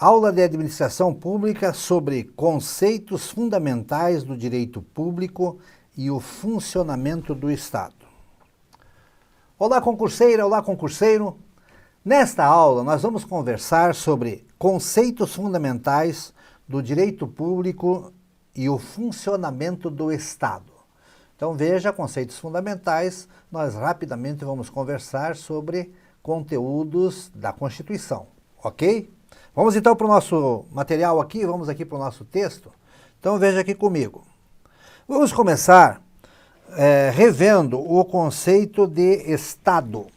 Aula de Administração Pública sobre conceitos fundamentais do direito público e o funcionamento do Estado. Olá, concurseira, olá, concurseiro. Nesta aula, nós vamos conversar sobre conceitos fundamentais do direito público e o funcionamento do Estado. Então, veja, conceitos fundamentais, nós rapidamente vamos conversar sobre conteúdos da Constituição, ok? Vamos então para o nosso material aqui, vamos aqui para o nosso texto. Então veja aqui comigo. Vamos começar revendo o conceito de Estado.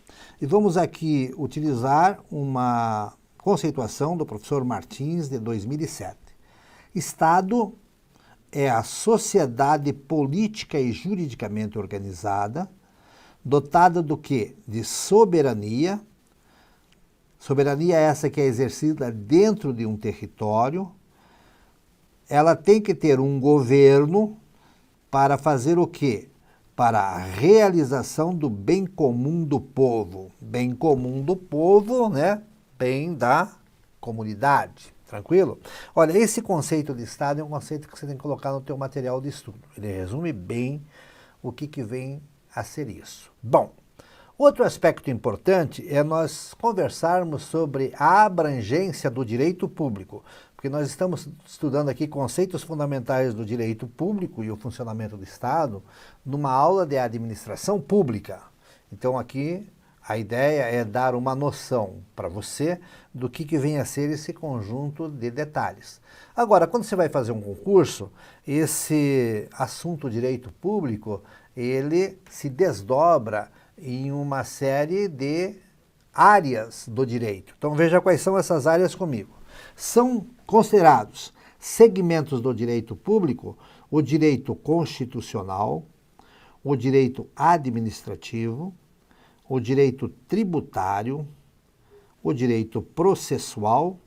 E vamos aqui utilizar uma conceituação do professor Martins de 2007. Estado é a sociedade política e juridicamente organizada, dotada do quê? De soberania. Soberania essa que é exercida dentro de um território. Ela tem que ter um governo para fazer o quê? Para a realização do bem comum do povo. Bem comum do povo, né? Bem da comunidade. Tranquilo? Olha, esse conceito de Estado é um conceito que você tem que colocar no teu material de estudo. Ele resume bem o que vem a ser isso. Bom, outro aspecto importante é nós conversarmos sobre a abrangência do direito público, porque nós estamos estudando aqui conceitos fundamentais do direito público e o funcionamento do Estado numa aula de administração pública. Então aqui a ideia é dar uma noção para você do que vem a ser esse conjunto de detalhes. Agora, quando você vai fazer um concurso, esse assunto direito público, ele se desdobra em uma série de áreas do direito. Então veja quais são essas áreas comigo. São considerados segmentos do direito público o direito constitucional, o direito administrativo, o direito tributário, o direito processual,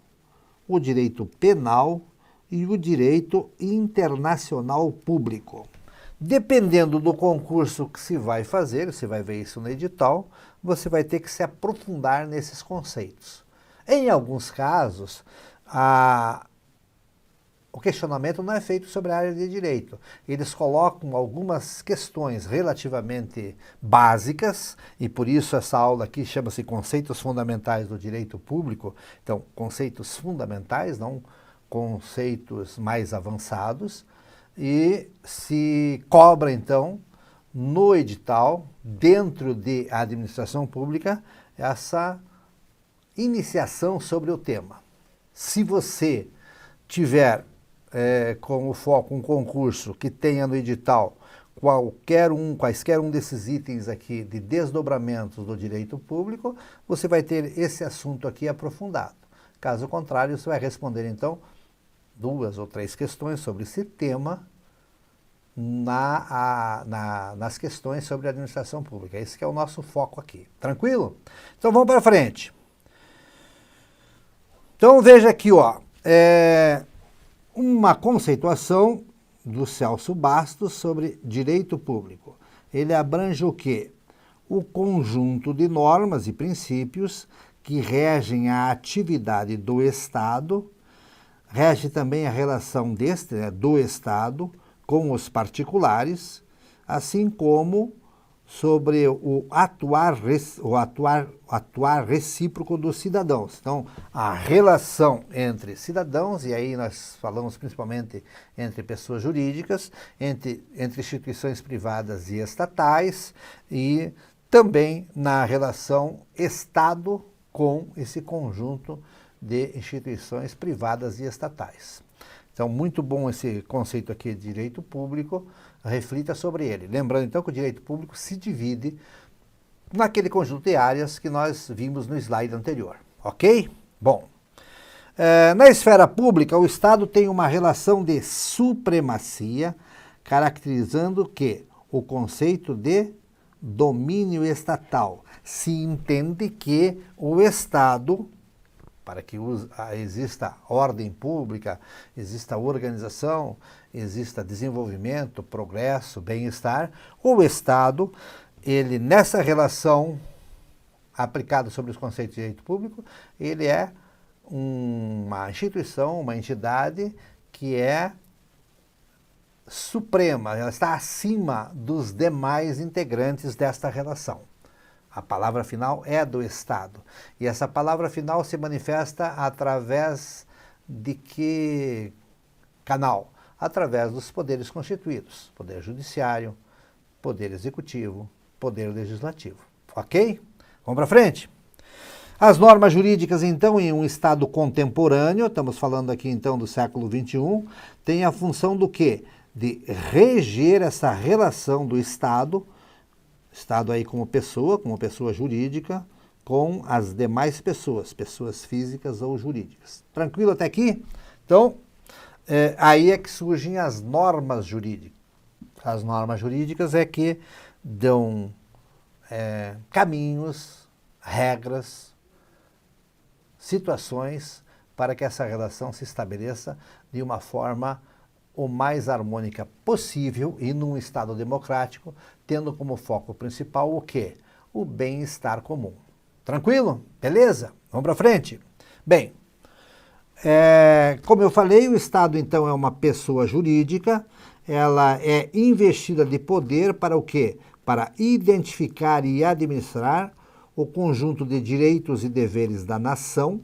o direito penal e o direito internacional público. Dependendo do concurso que se vai fazer, você vai ver isso no edital, você vai ter que se aprofundar nesses conceitos. Em alguns casos, o questionamento não é feito sobre a área de direito. Eles colocam algumas questões relativamente básicas, e por isso essa aula aqui chama-se Conceitos Fundamentais do Direito Público. Então, conceitos fundamentais, não conceitos mais avançados, e se cobra, então, no edital, dentro de administração pública, essa iniciação sobre o tema. Se você tiver como foco um concurso que tenha no edital quaisquer um desses itens aqui de desdobramentos do direito público, você vai ter esse assunto aqui aprofundado. Caso contrário, você vai responder, então, 2 ou 3 questões sobre esse tema nas questões sobre administração pública. Esse que é o nosso foco aqui. Tranquilo? Então vamos para frente. Então veja aqui, ó, uma conceituação do Celso Bastos sobre direito público. Ele abrange o quê? O conjunto de normas e princípios que regem a atividade do Estado, rege também a relação do Estado com os particulares, assim como sobre o atuar recíproco dos cidadãos. Então, a relação entre cidadãos, e aí nós falamos principalmente entre pessoas jurídicas, entre instituições privadas e estatais, e também na relação Estado com esse conjunto de instituições privadas e estatais. Então, muito bom esse conceito aqui de direito público, reflita sobre ele. Lembrando, então, que o direito público se divide naquele conjunto de áreas que nós vimos no slide anterior, ok? Bom, na esfera pública, o Estado tem uma relação de supremacia, caracterizando o conceito de domínio estatal. Se entende que o Estado, para que exista ordem pública, exista organização, exista desenvolvimento, progresso, bem-estar, o Estado, ele nessa relação aplicada sobre os conceitos de direito público, ele é uma instituição, uma entidade que é suprema, ela está acima dos demais integrantes desta relação. A palavra final é do Estado. E essa palavra final se manifesta através de que canal? Através dos poderes constituídos. Poder judiciário, poder executivo, poder legislativo. Ok? Vamos para frente? As normas jurídicas, então, em um Estado contemporâneo, estamos falando aqui, então, do século XXI, têm a função do quê? De reger essa relação do Estado aí como pessoa jurídica, com as demais pessoas, pessoas físicas ou jurídicas. Tranquilo até aqui? Então, aí é que surgem as normas jurídicas. As normas jurídicas é que dão caminhos, regras, situações para que essa relação se estabeleça de uma forma o mais harmônica possível e num Estado democrático, tendo como foco principal o quê? O bem-estar comum. Tranquilo? Beleza? Vamos para frente? Bem, como eu falei, o Estado então é uma pessoa jurídica, ela é investida de poder para o quê? Para identificar e administrar o conjunto de direitos e deveres da nação,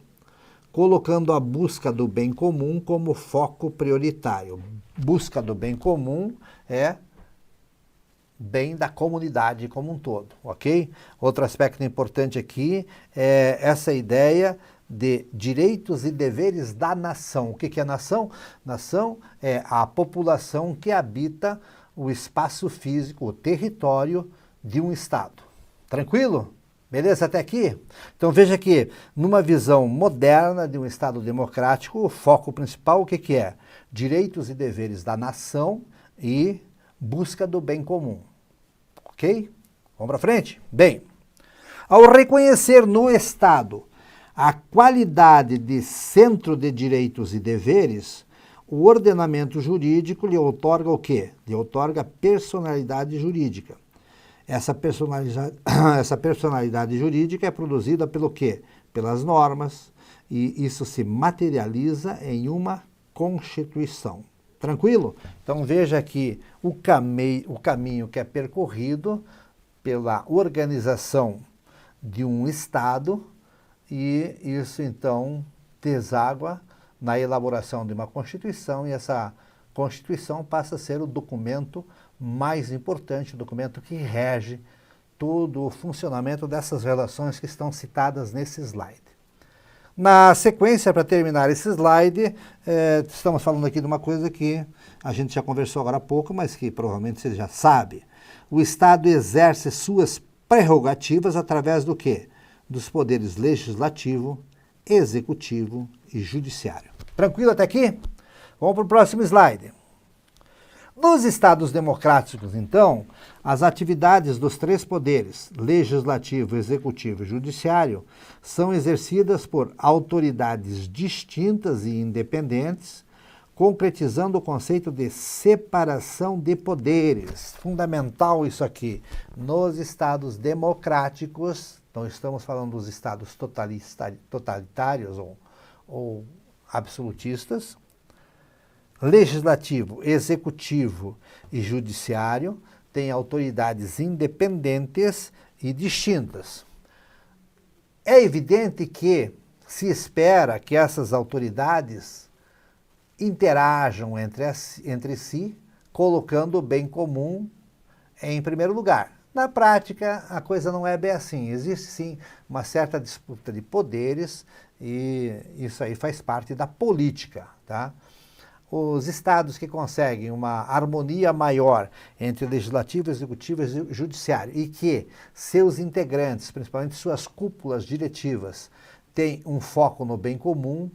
colocando a busca do bem comum como foco prioritário. Busca do bem comum é bem da comunidade como um todo, ok? Outro aspecto importante aqui é essa ideia de direitos e deveres da nação. O que é nação? Nação é a população que habita o espaço físico, o território de um Estado. Tranquilo? Beleza até aqui? Então veja que, numa visão moderna de um Estado democrático, o foco principal o que é? Direitos e deveres da nação e busca do bem comum. Ok? Vamos para frente? Bem, ao reconhecer no Estado a qualidade de centro de direitos e deveres, o ordenamento jurídico lhe outorga o quê? Lhe outorga personalidade jurídica. Essa personalidade jurídica é produzida pelo quê? Pelas normas, e isso se materializa em uma Constituição. Tranquilo? Então veja que o caminho que é percorrido pela organização de um Estado, e isso então deságua na elaboração de uma Constituição, e essa Constituição passa a ser o documento mais importante, o documento que rege todo o funcionamento dessas relações que estão citadas nesse slide. Na sequência, para terminar esse slide, estamos falando aqui de uma coisa que a gente já conversou agora há pouco, mas que provavelmente você já sabe. O Estado exerce suas prerrogativas através do quê? Dos poderes legislativo, executivo e judiciário. Tranquilo até aqui? Vamos para o próximo slide. Nos Estados democráticos, então, as atividades dos três poderes, legislativo, executivo e judiciário, são exercidas por autoridades distintas e independentes, concretizando o conceito de separação de poderes. Fundamental isso aqui. Nos Estados democráticos, então estamos falando dos Estados totalitários ou absolutistas, legislativo, executivo e judiciário têm autoridades independentes e distintas. É evidente que se espera que essas autoridades interajam entre si, colocando o bem comum em primeiro lugar. Na prática, a coisa não é bem assim. Existe sim uma certa disputa de poderes e isso aí faz parte da política, tá? Os estados que conseguem uma harmonia maior entre legislativo, executivo e judiciário e que seus integrantes, principalmente suas cúpulas diretivas, têm um foco no bem comum,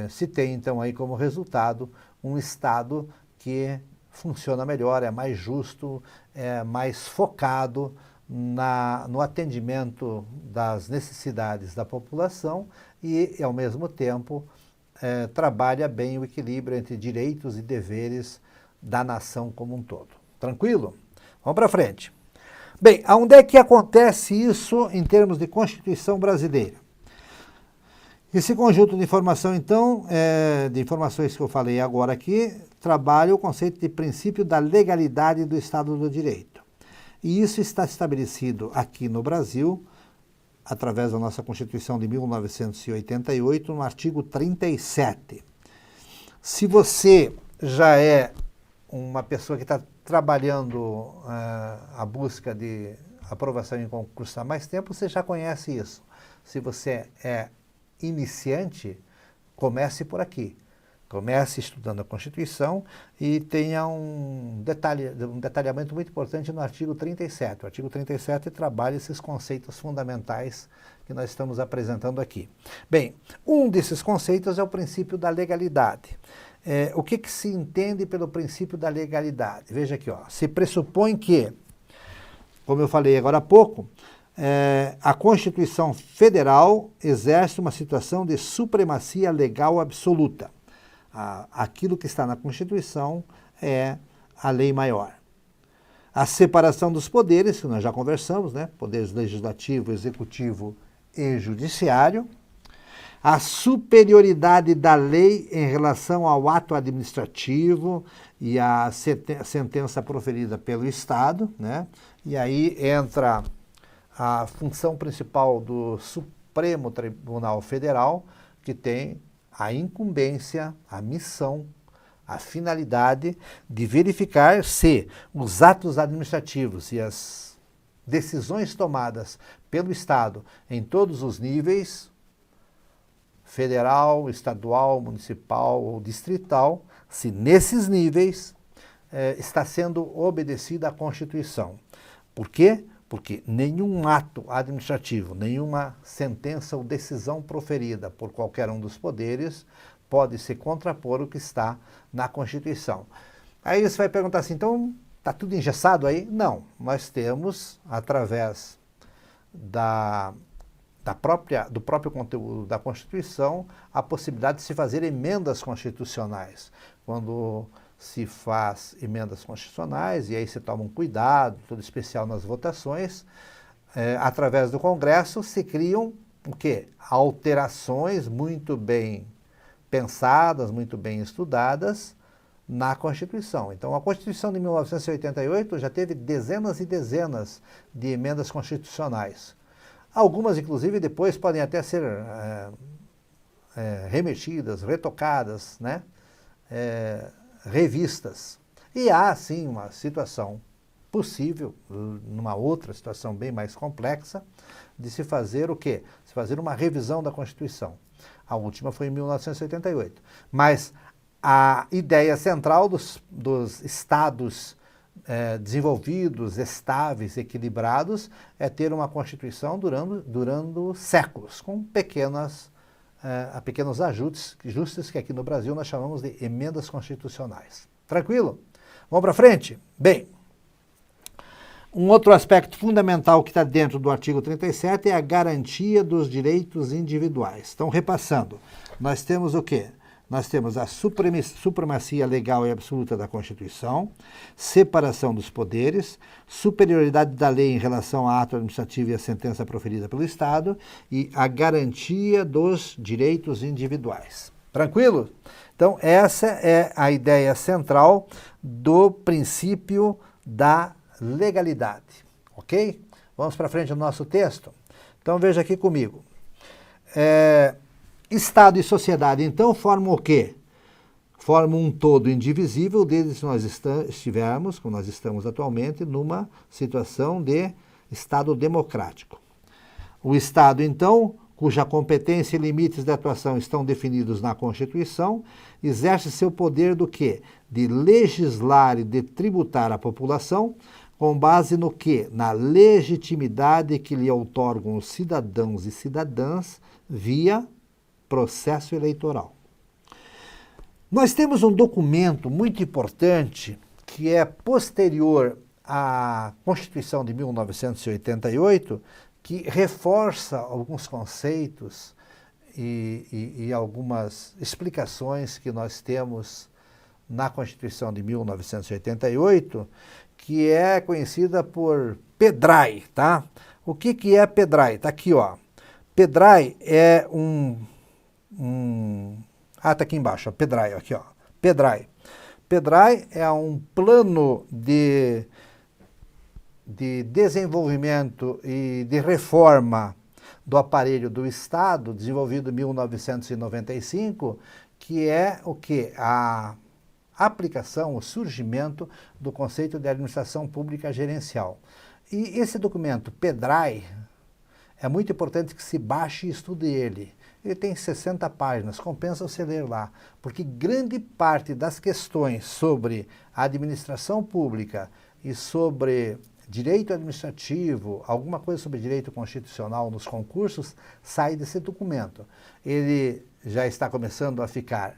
se tem então aí como resultado um estado que funciona melhor, é mais justo, é mais focado no atendimento das necessidades da população e, ao mesmo tempo, trabalha bem o equilíbrio entre direitos e deveres da nação como um todo. Tranquilo? Vamos para frente. Bem, onde é que acontece isso em termos de Constituição brasileira? Esse conjunto de informação, então, de informações que eu falei agora aqui, trabalha o conceito de princípio da legalidade do Estado do Direito. E isso está estabelecido aqui no Brasil, através da nossa Constituição de 1988, no artigo 37. Se você já é uma pessoa que está trabalhando a busca de aprovação em concurso há mais tempo, você já conhece isso. Se você é iniciante, comece por aqui. Comece estudando a Constituição e tenha um detalhamento muito importante no artigo 37. O artigo 37 trabalha esses conceitos fundamentais que nós estamos apresentando aqui. Bem, um desses conceitos é o princípio da legalidade. O que se entende pelo princípio da legalidade? Veja aqui, ó, se pressupõe que, como eu falei agora há pouco, a Constituição Federal exerce uma situação de supremacia legal absoluta. Aquilo que está na Constituição é a lei maior. A separação dos poderes, que nós já conversamos, né? Poderes legislativo, executivo e judiciário. A superioridade da lei em relação ao ato administrativo e a sentença proferida pelo Estado, né? E aí entra a função principal do Supremo Tribunal Federal, que tem a incumbência, a missão, a finalidade de verificar se os atos administrativos e as decisões tomadas pelo Estado em todos os níveis, federal, estadual, municipal ou distrital, se nesses níveis está sendo obedecida a Constituição. Por quê? Porque nenhum ato administrativo, nenhuma sentença ou decisão proferida por qualquer um dos poderes pode se contrapor o que está na Constituição. Aí você vai perguntar assim, então está tudo engessado aí? Não, nós temos, através do próprio conteúdo da Constituição, a possibilidade de se fazer emendas constitucionais. Quando se faz emendas constitucionais, e aí se toma um cuidado, todo especial nas votações, através do Congresso se criam o quê? Alterações muito bem pensadas, muito bem estudadas na Constituição. Então, a Constituição de 1988 já teve dezenas e dezenas de emendas constitucionais. Algumas, inclusive, depois podem até ser remexidas, retocadas, né? Revistas. E há, sim, uma situação possível, numa outra situação bem mais complexa, de se fazer o quê? Se fazer uma revisão da Constituição. A última foi em 1988. Mas a ideia central dos estados desenvolvidos, estáveis, equilibrados, é ter uma Constituição durando séculos, com pequenos ajustes que aqui no Brasil nós chamamos de emendas constitucionais. Tranquilo? Vamos para frente? Bem, um outro aspecto fundamental que está dentro do artigo 37 é a garantia dos direitos individuais. Então, repassando, nós temos o quê? Nós temos a supremacia legal e absoluta da Constituição, separação dos poderes, superioridade da lei em relação ao ato administrativo e à sentença proferida pelo Estado e a garantia dos direitos individuais. Tranquilo? Então, essa é a ideia central do princípio da legalidade. Ok? Vamos para frente no nosso texto? Então, veja aqui comigo. Estado e sociedade, então, formam o quê? Formam um todo indivisível desde que nós estivermos, como nós estamos atualmente, numa situação de Estado democrático. O Estado, então, cuja competência e limites de atuação estão definidos na Constituição, exerce seu poder do quê? De legislar e de tributar a população, com base no quê? Na legitimidade que lhe outorgam os cidadãos e cidadãs via processo eleitoral. Nós temos um documento muito importante que é posterior à Constituição de 1988, que reforça alguns conceitos e algumas explicações que nós temos na Constituição de 1988, que é conhecida por PEDRAI, tá? O que é PEDRAI? Está aqui, ó. PEDRAI é um tá aqui embaixo, ó, PEDRAI, aqui, ó. PEDRAI. PEDRAI é um plano de desenvolvimento e de reforma do aparelho do Estado, desenvolvido em 1995, que é o quê? A aplicação, o surgimento do conceito de administração pública gerencial. E esse documento, PEDRAI, é muito importante que se baixe e estude ele. Ele tem 60 páginas, compensa você ler lá, porque grande parte das questões sobre a administração pública e sobre direito administrativo, alguma coisa sobre direito constitucional nos concursos, sai desse documento. Ele já está começando a ficar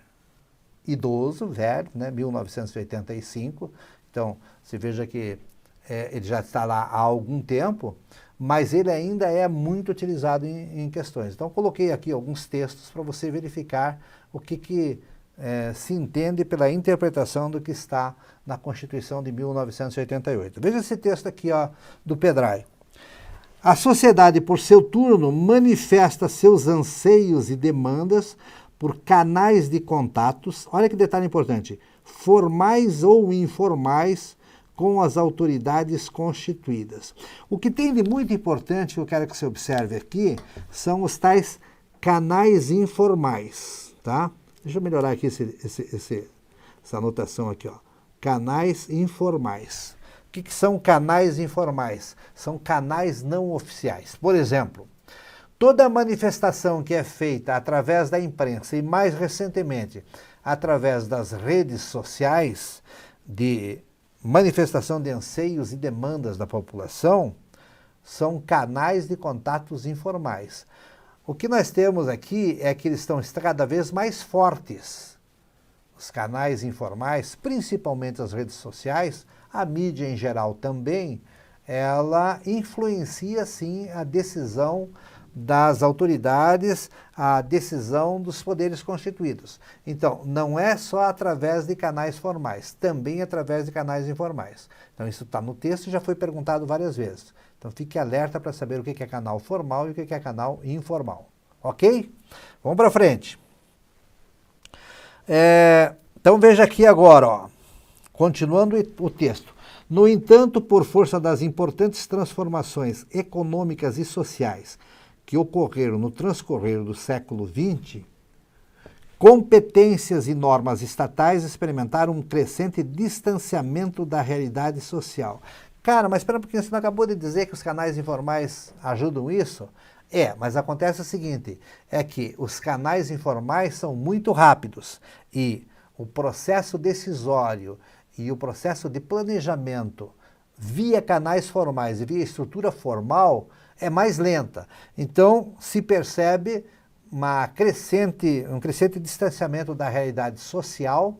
idoso, velho, né, 1985, então você veja que ele já está lá há algum tempo, mas ele ainda é muito utilizado em questões. Então, coloquei aqui alguns textos para você verificar o que se entende pela interpretação do que está na Constituição de 1988. Veja esse texto aqui, ó, do PEDRAI. A sociedade, por seu turno, manifesta seus anseios e demandas por canais de contatos, olha que detalhe importante, formais ou informais, com as autoridades constituídas. O que tem de muito importante, que eu quero que você observe aqui, são os tais canais informais, tá? Deixa eu melhorar aqui essa anotação aqui, ó. Canais informais. O que são canais informais? São canais não oficiais. Por exemplo, toda manifestação que é feita através da imprensa e, mais recentemente, através das redes sociais de manifestação de anseios e demandas da população, são canais de contatos informais. O que nós temos aqui é que eles estão cada vez mais fortes. Os canais informais, principalmente as redes sociais, a mídia em geral também, ela influencia sim a decisão das autoridades, a decisão dos poderes constituídos. Então, não é só através de canais formais, também através de canais informais. Então, isso está no texto e já foi perguntado várias vezes. Então, fique alerta para saber o que é canal formal e o que é canal informal. Ok? Vamos para frente. Então, veja aqui agora, ó, continuando o texto. No entanto, por força das importantes transformações econômicas e sociais que ocorreram no transcorrer do século XX, competências e normas estatais experimentaram um crescente distanciamento da realidade social. Cara, mas espera um pouquinho, você não acabou de dizer que os canais informais ajudam isso? Mas acontece o seguinte, é que os canais informais são muito rápidos e o processo decisório e o processo de planejamento via canais formais e via estrutura formal é mais lenta. Então, se percebe um crescente distanciamento da realidade social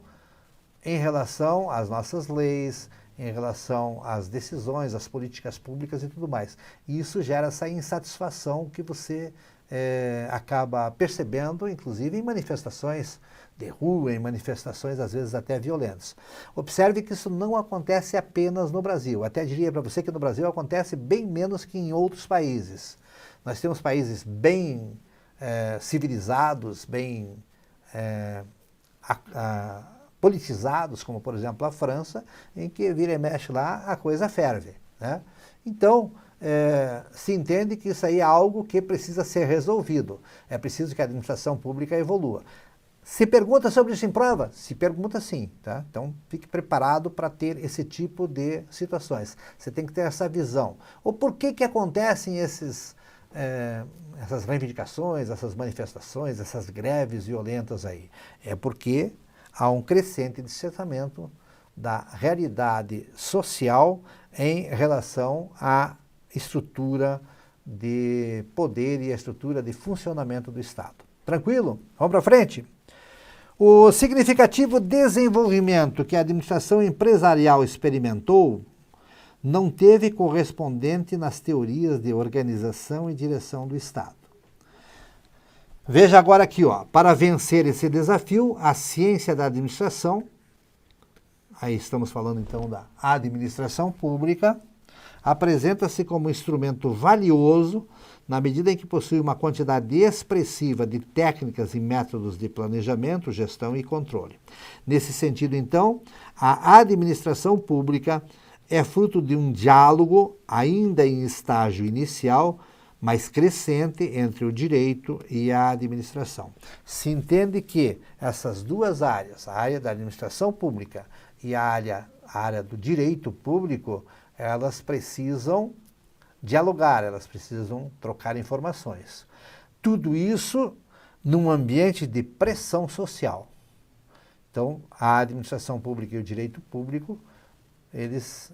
em relação às nossas leis, em relação às decisões, às políticas públicas e tudo mais. E isso gera essa insatisfação que você acaba percebendo, inclusive em manifestações de rua, em manifestações às vezes até violentas. Observe que isso não acontece apenas no Brasil. Até diria para você que no Brasil acontece bem menos que em outros países. Nós temos países bem civilizados, bem politizados, como por exemplo a França, em que vira e mexe lá, a coisa ferve, né? Então, se entende que isso aí é algo que precisa ser resolvido. É preciso que a administração pública evolua. Se pergunta sobre isso em prova? Se pergunta sim, tá? Então, fique preparado para ter esse tipo de situações. Você tem que ter essa visão. Ou por que acontecem essas reivindicações, essas manifestações, essas greves violentas aí? É porque há um crescente distanciamento da realidade social em relação à estrutura de poder e a estrutura de funcionamento do Estado. Tranquilo? Vamos para frente? O significativo desenvolvimento que a administração empresarial experimentou não teve correspondente nas teorias de organização e direção do Estado. Veja agora aqui, ó, para vencer esse desafio, a ciência da administração, aí estamos falando então da administração pública, apresenta-se como um instrumento valioso na medida em que possui uma quantidade expressiva de técnicas e métodos de planejamento, gestão e controle. Nesse sentido, então, a administração pública é fruto de um diálogo, ainda em estágio inicial, mas crescente entre o direito e a administração. Se entende que essas duas áreas, a área da administração pública e a área do direito público, elas precisam dialogar, elas precisam trocar informações. Tudo isso num ambiente de pressão social. Então, a administração pública e o direito público, eles,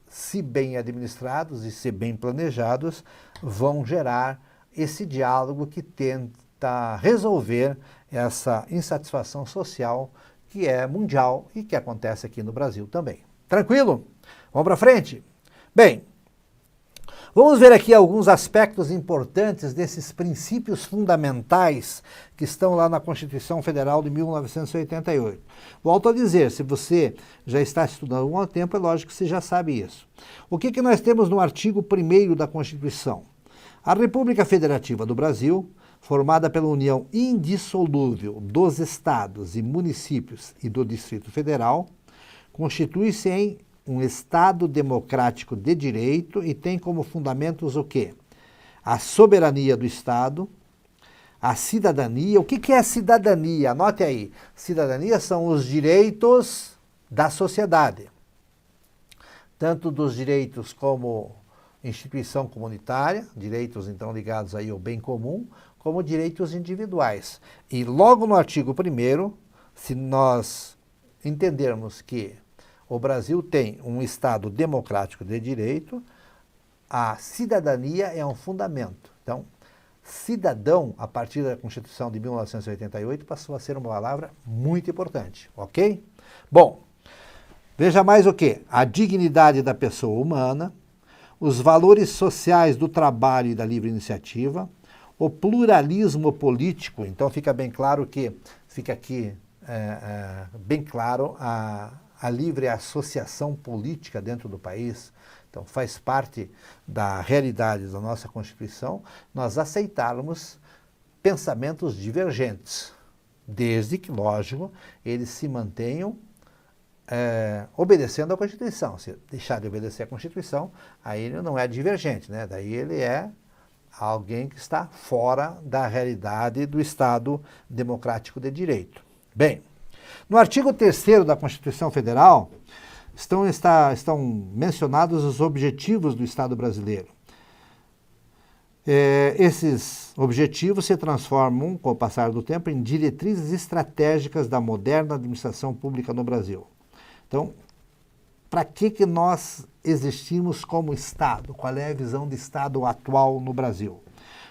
se bem administrados e se bem planejados, vão gerar esse diálogo que tenta resolver essa insatisfação social que é mundial e que acontece aqui no Brasil também. Tranquilo? Vamos para frente? Bem, vamos ver aqui alguns aspectos importantes desses princípios fundamentais que estão lá na Constituição Federal de 1988. Volto a dizer, se você já está estudando há algum tempo, é lógico que você já sabe isso. O que nós temos no artigo 1º da Constituição? A República Federativa do Brasil, formada pela união indissolúvel dos estados e municípios e do Distrito Federal, constitui-se em um Estado democrático de direito e tem como fundamentos o quê? A soberania do Estado, a cidadania. O que é cidadania? Anote aí. Cidadania são os direitos da sociedade. Tanto dos direitos como instituição comunitária, direitos então ligados aí ao bem comum, como direitos individuais. E logo no artigo 1º, se nós entendermos que o Brasil tem um Estado democrático de direito, a cidadania é um fundamento. Então, cidadão, a partir da Constituição de 1988, passou a ser uma palavra muito importante, ok? Bom, veja mais o quê? A dignidade da pessoa humana, os valores sociais do trabalho e da livre iniciativa, o pluralismo político. Então fica bem claro que, fica aqui bem claro a livre associação política dentro do país. Então faz parte da realidade da nossa Constituição nós aceitarmos pensamentos divergentes, desde que, lógico, eles se mantenham obedecendo à Constituição. Se deixar de obedecer à Constituição, aí ele não é divergente, né? Daí ele é alguém que está fora da realidade do Estado democrático de direito. Bem, no artigo 3º da Constituição Federal estão mencionados os objetivos do Estado brasileiro. Esses objetivos se transformam, com o passar do tempo, em diretrizes estratégicas da moderna administração pública no Brasil. Então, para que nós existimos como Estado? Qual é a visão de Estado atual no Brasil?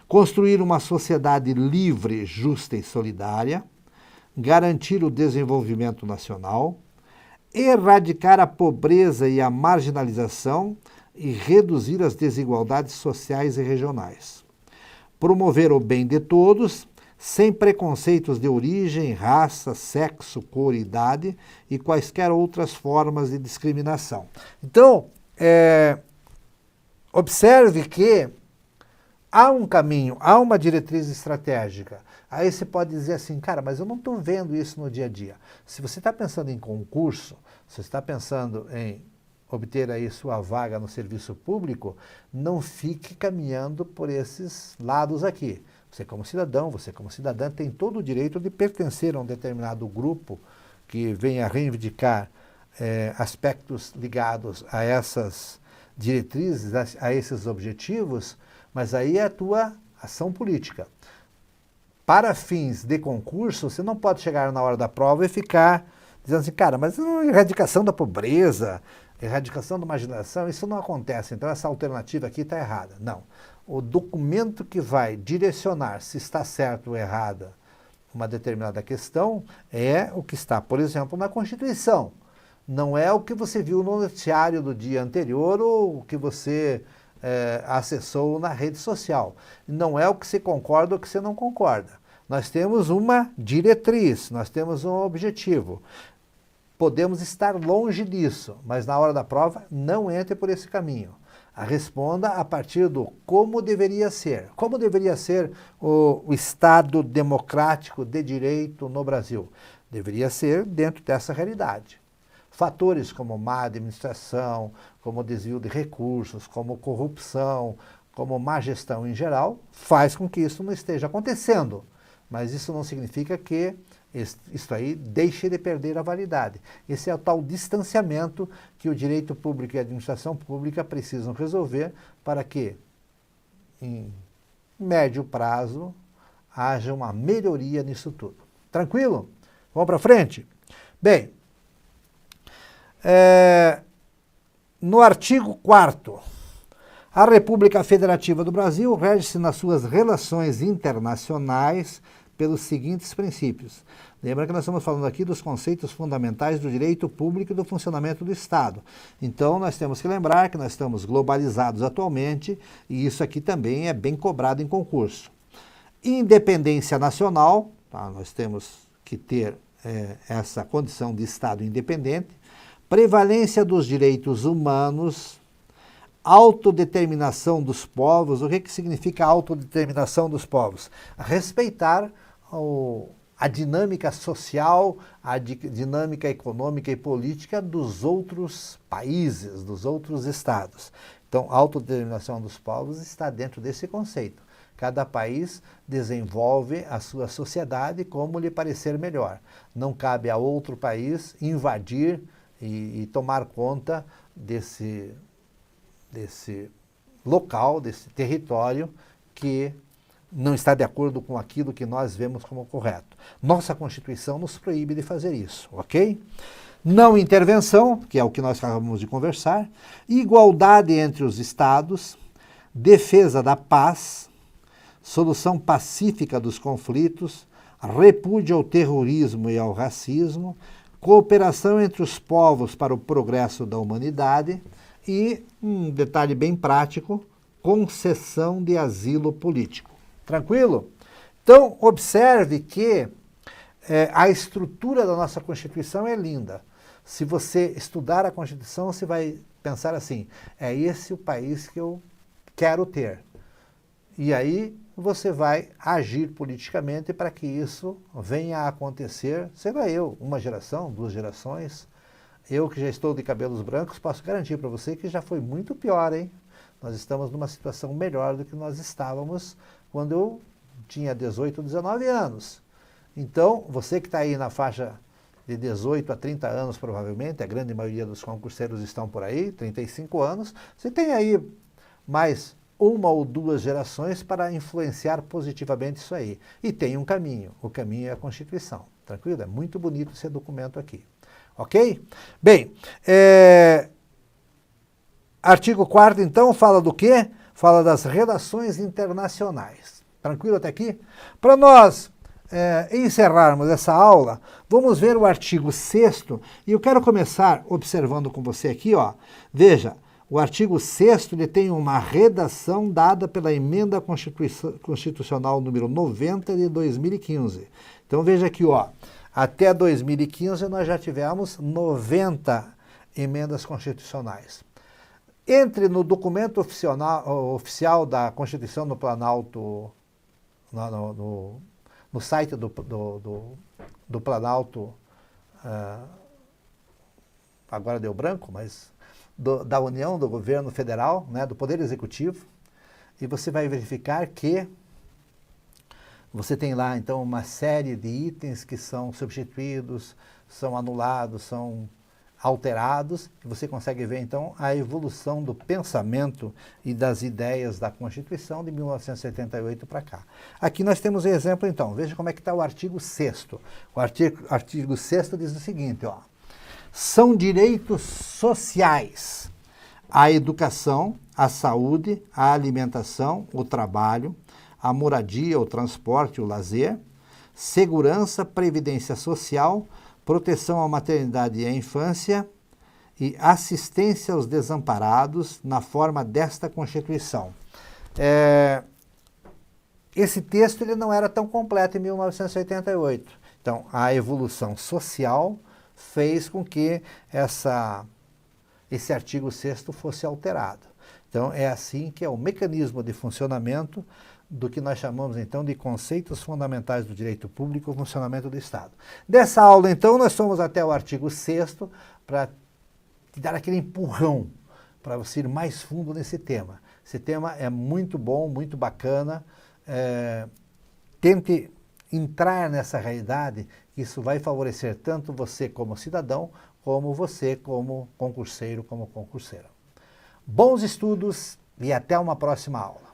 Construir uma sociedade livre, justa e solidária, garantir o desenvolvimento nacional, erradicar a pobreza e a marginalização e reduzir as desigualdades sociais e regionais. Promover o bem de todos, sem preconceitos de origem, raça, sexo, cor, idade e quaisquer outras formas de discriminação. Então, observe que há um caminho, há uma diretriz estratégica. Aí você pode dizer assim, cara, mas eu não estou vendo isso no dia a dia. Se você está pensando em concurso, se você está pensando em obter aí sua vaga no serviço público, não fique caminhando por esses lados aqui. Você como cidadão, você como cidadã tem todo o direito de pertencer a um determinado grupo que venha reivindicar aspectos ligados a essas diretrizes, a esses objetivos, mas aí é a tua ação política. Para fins de concurso, você não pode chegar na hora da prova e ficar dizendo assim, cara, mas a erradicação da pobreza, erradicação da marginalização, isso não acontece, então essa alternativa aqui está errada. Não. O documento que vai direcionar se está certo ou errada uma determinada questão é o que está, por exemplo, na Constituição. Não é o que você viu no noticiário do dia anterior ou o que você acessou na rede social. Não é o que você concorda ou o que você não concorda. Nós temos uma diretriz, nós temos um objetivo. Podemos estar longe disso, mas na hora da prova não entre por esse caminho. Responda a partir do como deveria ser. Como deveria ser o Estado democrático de direito no Brasil? Deveria ser dentro dessa realidade. Fatores como má administração, como desvio de recursos, como corrupção, como má gestão em geral, faz com que isso não esteja acontecendo. Mas isso não significa que isso aí deixe de perder a validade. Esse é o tal distanciamento que o direito público e a administração pública precisam resolver para que, em médio prazo, haja uma melhoria nisso tudo. Tranquilo? Vamos para frente? Bem, no artigo 4º, a República Federativa do Brasil rege-se nas suas relações internacionais pelos seguintes princípios. Lembra que nós estamos falando aqui dos conceitos fundamentais do direito público e do funcionamento do Estado. Então, nós temos que lembrar que nós estamos globalizados atualmente e isso aqui também é bem cobrado em concurso. Independência nacional, tá? Nós temos que ter essa condição de Estado independente. Prevalência dos direitos humanos, autodeterminação dos povos. O que significa autodeterminação dos povos? Respeitar a dinâmica social, a dinâmica econômica e política dos outros países, dos outros estados. Então, a autodeterminação dos povos está dentro desse conceito. Cada país desenvolve a sua sociedade como lhe parecer melhor. Não cabe a outro país invadir e tomar conta desse local, desse território que não está de acordo com aquilo que nós vemos como correto. Nossa Constituição nos proíbe de fazer isso, ok? Não intervenção, que é o que nós acabamos de conversar, igualdade entre os estados, defesa da paz, solução pacífica dos conflitos, repúdio ao terrorismo e ao racismo, cooperação entre os povos para o progresso da humanidade e, um detalhe bem prático, concessão de asilo político. Tranquilo? Então, observe que a estrutura da nossa Constituição é linda. Se você estudar a Constituição, você vai pensar assim, é esse o país que eu quero ter. E aí você vai agir politicamente para que isso venha a acontecer, sei lá eu, uma geração, 2 gerações. Eu que já estou de cabelos brancos, posso garantir para você que já foi muito pior, hein? Nós estamos numa situação melhor do que nós estávamos quando eu tinha 18, 19 anos. Então, você que está aí na faixa de 18 a 30 anos, provavelmente, a grande maioria dos concurseiros estão por aí, 35 anos, você tem aí mais 1 ou 2 gerações para influenciar positivamente isso aí. E tem um caminho, o caminho é a Constituição. Tranquilo? É muito bonito esse documento aqui. Ok? Bem, artigo 4º, então, fala do quê? Fala das relações internacionais. Tranquilo até aqui? Para nós encerrarmos essa aula, vamos ver o artigo 6º, e eu quero começar observando com você aqui, ó. Veja, o artigo 6º ele tem uma redação dada pela Emenda Constitucional número 90 de 2015. Então veja aqui, ó, até 2015 nós já tivemos 90 emendas constitucionais. Entre no documento oficial da Constituição do Planalto, no site do Planalto, agora deu branco, mas da União, do Governo Federal, né, do Poder Executivo, e você vai verificar que você tem lá, então, uma série de itens que são substituídos, são anulados, são alterados, e você consegue ver, então, a evolução do pensamento e das ideias da Constituição de 1978 para cá. Aqui nós temos um exemplo, então, veja como é que está o artigo 6º. O artigo 6º diz o seguinte, ó, são direitos sociais a educação, a saúde, a alimentação, o trabalho, a moradia, o transporte, o lazer, segurança, previdência social, proteção à maternidade e à infância e assistência aos desamparados na forma desta Constituição. Esse texto ele não era tão completo em 1988. Então, a evolução social fez com que esse artigo 6º fosse alterado. Então, é assim que é o mecanismo de funcionamento do que nós chamamos, então, de conceitos fundamentais do direito público e o funcionamento do Estado. Dessa aula, então, nós fomos até o artigo 6º para te dar aquele empurrão para você ir mais fundo nesse tema. Esse tema é muito bom, muito bacana. Tente entrar nessa realidade, isso vai favorecer tanto você como cidadão, como você como concurseiro, como concurseira. Bons estudos e até uma próxima aula.